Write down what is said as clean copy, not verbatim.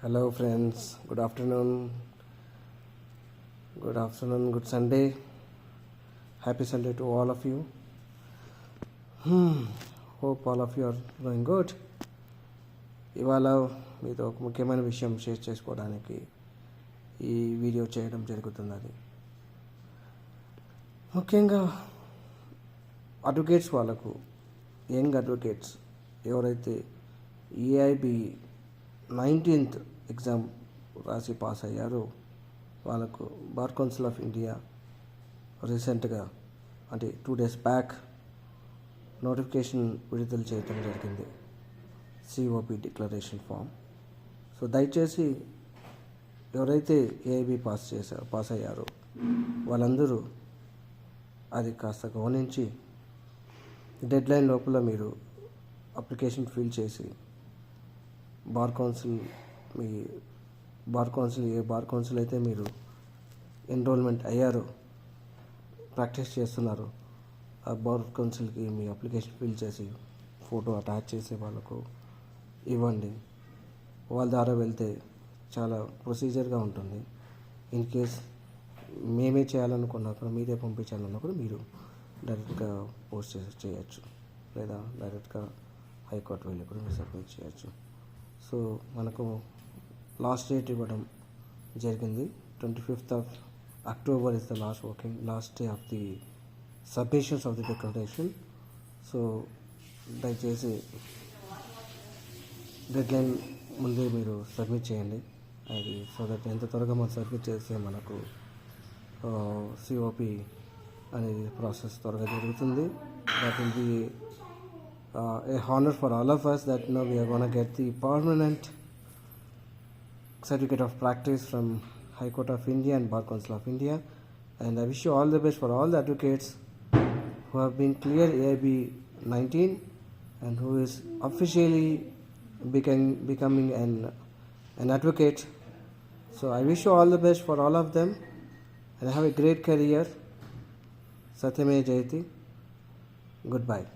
Hello friends, good afternoon, good Sunday, happy Sunday to all of you. Hope all of you are doing good. ఇవాళ మీతో ఒక ముఖ్యమైన విషయం share చేసుకోవడానికి ఈ వీడియో చేయడం జరుగుతున్నది. ముఖ్యంగా అడ్వకేట్స్ వాళ్ళకు, యంగ్ అడ్వకేట్స్ ఎవరైతే ఏఐబి 19th ఎగ్జామ్ రాసి పాస్ అయ్యారో వాళ్ళకు బార్ కౌన్సిల్ ఆఫ్ ఇండియా రీసెంట్గా అంటే 2 days బ్యాక్ నోటిఫికేషన్ విడుదల చేయడం జరిగింది, సిఓపి డిక్లరేషన్ ఫామ్. సో దయచేసి ఎవరైతే ఏఐబి పాస్ అయ్యారో వాళ్ళందరూ అది కాస్త గమనించి డెడ్లైన్ లోపల మీరు అప్లికేషన్ ఫిల్ చేసి బార్ కౌన్సిల్ మీ బార్ కౌన్సిల్ అయితే మీరు ఎన్రోల్మెంట్ అయ్యారో, ప్రాక్టీస్ చేస్తున్నారో, ఆ బార్ కౌన్సిల్కి మీ అప్లికేషన్ ఫిల్ చేసి ఫోటో అటాచ్ చేసి వాళ్ళకు ఇవ్వండి. వాళ్ళ ద్వారా వెళ్తే చాలా ప్రొసీజర్గా ఉంటుంది. ఇన్ కేస్ మేమే చేయాలనుకున్నా కూడా, మీరే పంపించాలన్నా కూడా మీరు డైరెక్ట్గా పోస్ట్ చేయొచ్చు, లేదా డైరెక్ట్గా హైకోర్టు వెళ్ళి కూడా మీరు సబ్మిట్ చేయొచ్చు. సో మనకు లాస్ట్ డేట్ ఇవ్వడం జరిగింది. 25th of October is the last day of the submissions of the declaration. So దయచేసి డెడ్లైన్ ముందే మీరు సబ్మిట్ చేయండి. అది సో దట్ ఎంత త్వరగా మనం సబ్మిట్ చేస్తే మనకు సిఓపి అనేది ప్రాసెస్ త్వరగా జరుగుతుంది. That will be a honor for all of us that we are going to get the permanent certificate of practice from High Court of India and Bar Council of India. And I wish you all the best for all the advocates who have been clear AIB 19 and who is officially becoming an advocate. So I wish you all the best for all of them and have a great career. Satyame Jayati. Goodbye.